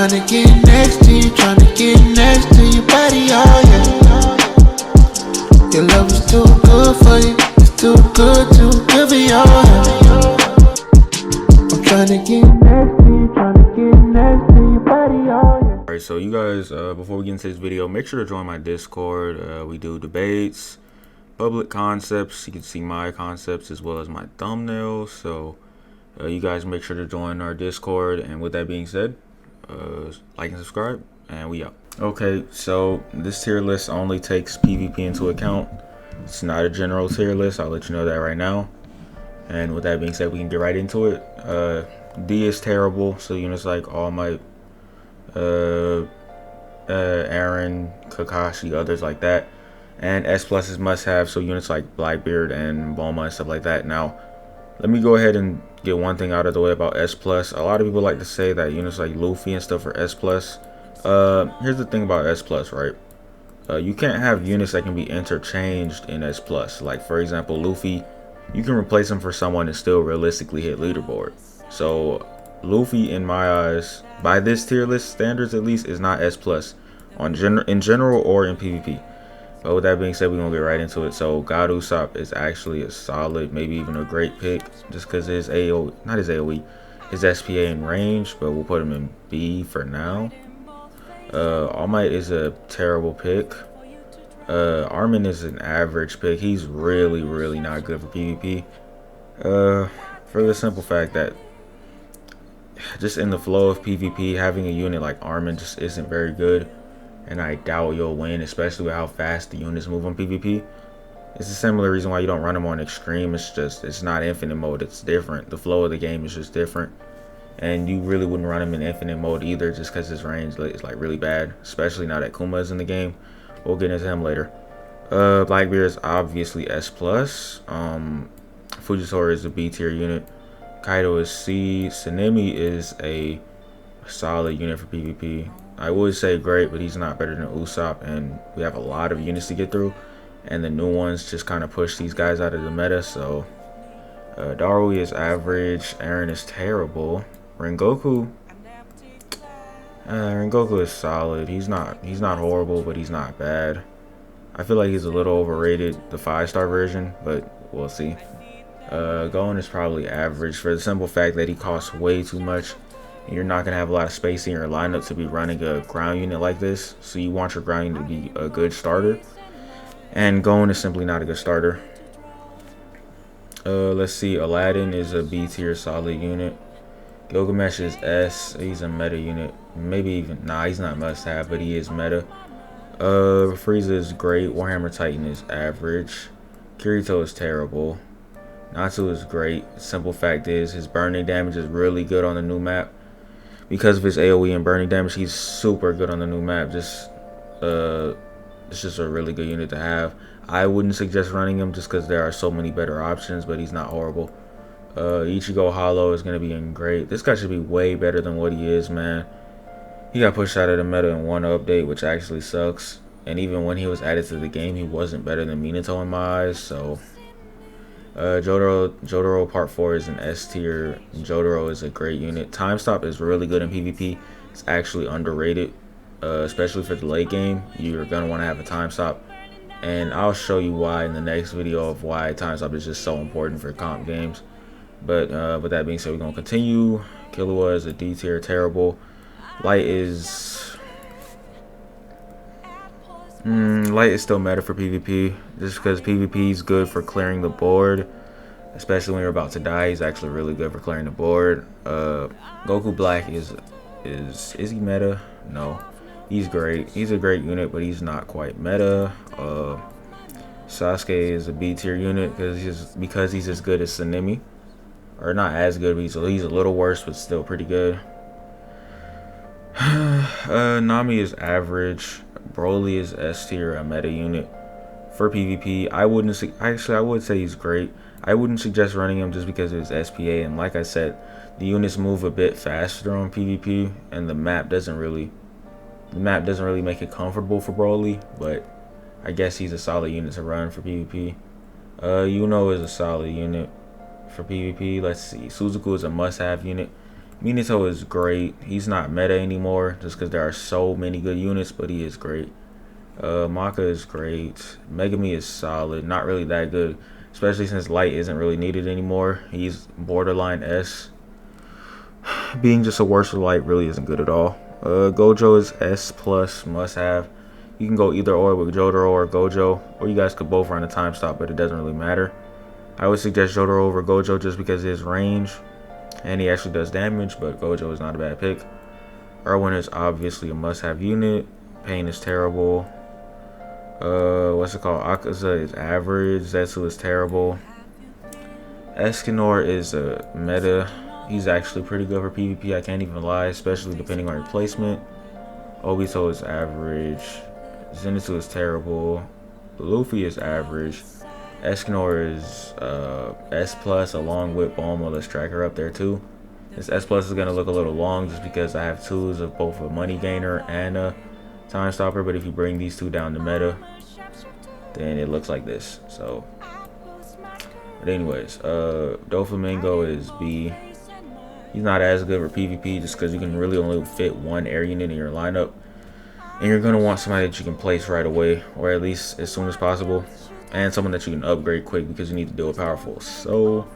tryna get next to you, tryna get next to your body, oh yeah. Your love is too good for you, it's too good for you, oh yeah. I'm tryna get next to you, tryna get next to your body, oh yeah. Alright, so you guys, before we get into this video, make sure to join my Discord. We do debates, public concepts. You can see my concepts as well as my thumbnails. So you guys make sure to join our Discord. And with that being said, like and subscribe, and we out. Okay, so this tier list only takes PvP into account. It's not a general tier list. I'll let you know that right now. And with that being said, we can get right into it. D is terrible, so units like All Might, Aaron, Kakashi, others like that. And S+ is must have, so units like Blackbeard and Bulma and stuff like that. Now, let me go ahead and get one thing out of the way about S+. A lot of people like to say that units like Luffy and stuff are S+. Here's the thing about S+, right? You can't have units that can be interchanged in S+. Like, for example, Luffy, you can replace him for someone and still realistically hit leaderboard. So, Luffy, in my eyes, by this tier list standards at least, is not S+ in general or in PvP. But with that being said, we're gonna get right into it. So God Usopp is actually a solid, maybe even a great pick, just because his AOE, not his AOE, his SPA in range, but we'll put him in B for now. All Might is a terrible pick. Armin is an average pick. He's really not good for PvP. For the simple fact that just in the flow of PvP, having a unit like Armin just isn't very good. And I doubt you'll win, especially with how fast the units move on PvP. It's a similar reason why you don't run them on extreme. It's not infinite mode. It's different. The flow of the game is just different. And you really wouldn't run him in infinite mode either, just because his range is like really bad, especially now that Kuma is in the game. We'll get into him later. Blackbeard is obviously S+. Fujitora is a B tier unit. Kaido is C. Sanemi is a solid unit for PvP. I would say great, but he's not better than Usopp, and we have a lot of units to get through, and the new ones just kind of push these guys out of the meta. So Darui is average. Aaron is terrible. Rengoku is solid. He's not horrible, but he's not bad. I feel like he's a little overrated, the 5-star version, but we'll see. Gon is probably average for the simple fact that he costs way too much. You're not going to have a lot of space in your lineup to be running a ground unit like this. So you want your ground unit to be a good starter. And Gon is simply not a good starter. Let's see. Aladdin is a B tier solid unit. Gilgamesh is S. He's a meta unit. Maybe even, nah, he's not must have, but he is meta. Frieza is great. Warhammer Titan is average. Kirito is terrible. Natsu is great. Simple fact is his burning damage is really good on the new map. Because of his AoE and burning damage, he's super good on the new map. It's just a really good unit to have. I wouldn't suggest running him just because there are so many better options, but he's not horrible. Ichigo Hollow is going to be in great. This guy should be way better than what he is, man. He got pushed out of the meta in one update, which actually sucks. And even when he was added to the game, he wasn't better than Minato in my eyes, so... Jotaro Part 4 is an S tier. Jotaro is a great unit. Time Stop is really good in PvP. It's actually underrated, especially for the late game. You're gonna want to have a Time Stop, and I'll show you why in the next video of why Time Stop is just so important for comp games. But with that being said, we're gonna continue. Killua is a D tier, terrible. Light is still meta for PvP, just because PvP is good for clearing the board, especially when you're about to die. He's actually really good for clearing the board. Goku Black is he meta? No, he's great. He's a great unit, but he's not quite meta. Sasuke is a B tier unit because he's as good as Sanemi, or not as good, but he's a little worse, but still pretty good. Nami is average. Broly is S tier, a meta unit for PvP. I would say he's great. I wouldn't suggest running him just because of his SPA, and like I said, the units move a bit faster on PvP, and the map doesn't really make it comfortable for Broly. But I guess he's a solid unit to run for PvP. Yuno is a solid unit for PvP. Let's see. Suzuku is a must-have unit. Minato is great. He's not meta anymore just because there are so many good units, but he is great. Maka is great. Megami is solid. Not really that good, especially since light isn't really needed anymore. He's borderline S. Being just a worse with light really isn't good at all. Gojo is S plus, must have. You can go either or with Jotaro or Gojo, or you guys could both run a time stop, but it doesn't really matter. I would suggest Jotaro over Gojo just because of his range, and he actually does damage, but Gojo is not a bad pick. Erwin is obviously a must-have unit. Pain is terrible. What's it called? Akaza is average. Zetsu is terrible. Escanor is a meta. He's actually pretty good for PvP, I can't even lie, especially depending on your placement. Obito is average. Zenitsu is terrible. Luffy is average. Escanor is S plus along with Bulma. Let's track her up there too. This S plus is gonna look a little long just because I have twos of both a money gainer and a time stopper, but if you bring these two down to meta, then it looks like this. So, but anyways, Doflamingo is B. He's not as good for PvP just because you can really only fit one air unit in your lineup, and you're gonna want somebody that you can place right away, or at least as soon as possible, and someone that you can upgrade quick because you need to deal with powerful. So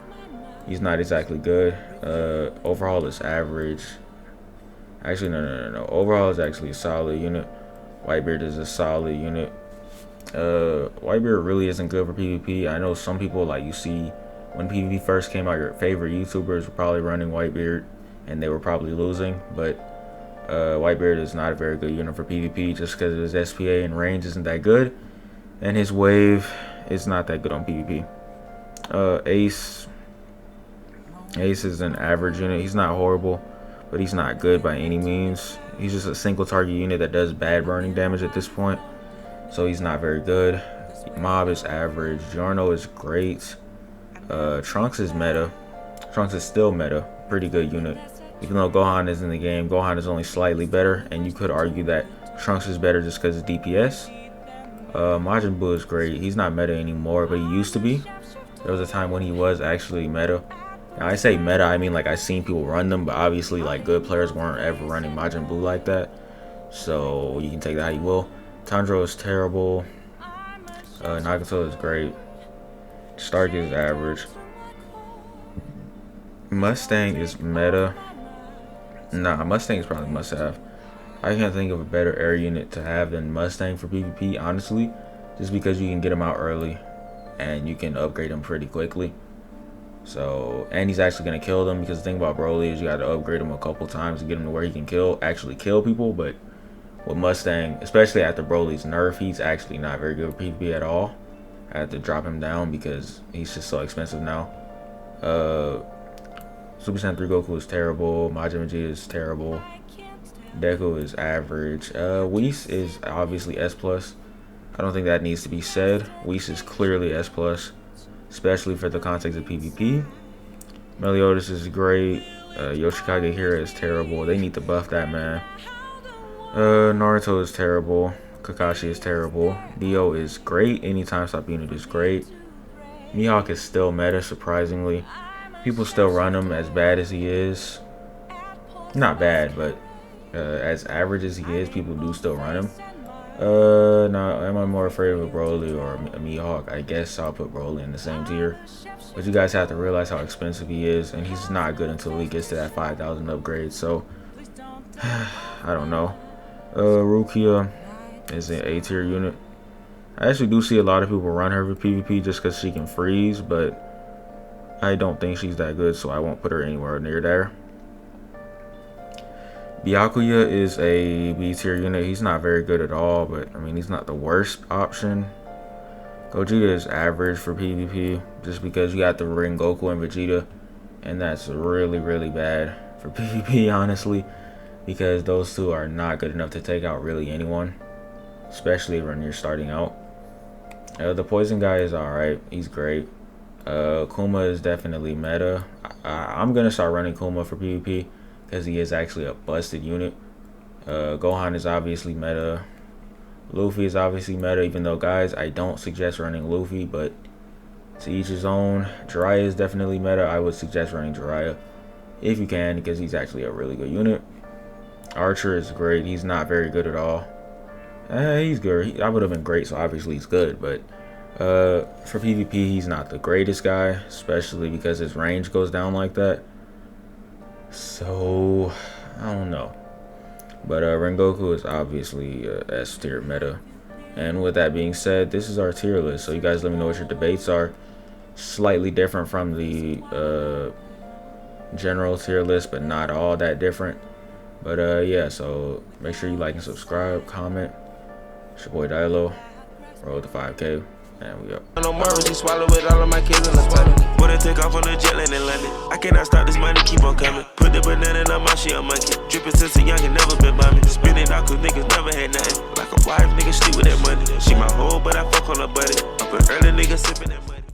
he's not exactly good. Overall is average. Actually, no. Overall is actually a solid unit. Whitebeard is a solid unit. Whitebeard really isn't good for PvP. I know some people, like, you see when PvP first came out, your favorite YouTubers were probably running Whitebeard and they were probably losing, but Whitebeard is not a very good unit for PvP just because his SPA and range isn't that good, and his wave is not that good on PvP. Ace is an average unit. He's not horrible, but he's not good by any means. He's just a single target unit that does bad burning damage at this point, so he's not very good. Mob is average. Giorno is great. Trunks is meta. Trunks is still meta. Pretty good unit. Even though Gohan is in the game, Gohan is only slightly better, and you could argue that Trunks is better just because of DPS. Majin Buu is great. He's not meta anymore, but he used to be. There was a time when he was actually meta. Now, I say meta, I mean like I've seen people run them, but obviously like good players weren't ever running Majin Buu like that. So you can take that how you will. Tanjiro is terrible. Nagato is great. Stark is average. Mustang is meta. Nah, Mustang is probably must have. I can't think of a better air unit to have than Mustang for PvP, honestly, just because you can get him out early and you can upgrade him pretty quickly. So, and he's actually gonna kill them, because the thing about Broly is you gotta upgrade him a couple times to get him to where he can actually kill people. But with Mustang, especially after Broly's nerf, he's actually not very good for PvP at all. I had to drop him down because he's just so expensive now. Super Saiyan 3 Goku is terrible. Majin Vegeta is terrible. Deku is average. Whis is obviously S plus. I don't think that needs to be said. Whis is clearly S plus, especially for the context of PvP. Meliodas is great. Yoshikage Hira is terrible. They need to buff that man. Naruto is terrible. Kakashi is terrible. Dio is great. Any time stop unit is great. Mihawk is still meta, surprisingly. People still run him as bad as he is. Not bad, but as average as he is, people do still run him. Now, am I more afraid of a Broly or a Mihawk? I guess I'll put Broly in the same tier. But you guys have to realize how expensive he is, and he's not good until he gets to that 5,000 upgrade. So, I don't know. Rukia is an A tier unit. I actually do see a lot of people run her for PvP just because she can freeze, but I don't think she's that good, so I won't put her anywhere near there. Byakuya is a B tier unit. He's not very good at all, but I mean, he's not the worst option. Gogeta is average for PvP just because you got to ring Goku and Vegeta, and that's really bad for PvP, honestly, because those two are not good enough to take out really anyone, especially when you're starting out. The poison guy is alright. He's great. Kuma is definitely meta. I'm gonna start running Kuma for PvP because he is actually a busted unit. Gohan is obviously meta. Luffy is obviously meta, even though, guys, I don't suggest running Luffy, but to each his own. Jiraiya is definitely meta. I would suggest running Jiraiya. if you can, because he's actually a really good unit. Archer is great. He's not very good at all. He's good. I would have been great, so obviously he's good, but for PvP, he's not the greatest guy, especially because his range goes down like that. So, I don't know. But Rengoku is obviously S tier meta. And with that being said, this is our tier list. So you guys let me know what your debates are. Slightly different from the general tier list, but not all that different. But yeah, so make sure you like and subscribe, comment. It's your boy Dyloh. Roll to 5K. And we up. No morals, he swallow with all of my kids in the tummy. When I take off on the jet land in London, I cannot stop this money, keep on coming. Put the banana in my shit, a monkey. Drippin' since a young and never been by me. Spin it out cause niggas never had nothing. Like a wife, nigga sleep with that money. She my hoe, but I fuck on her buddy. Up an early nigga sippin' that money.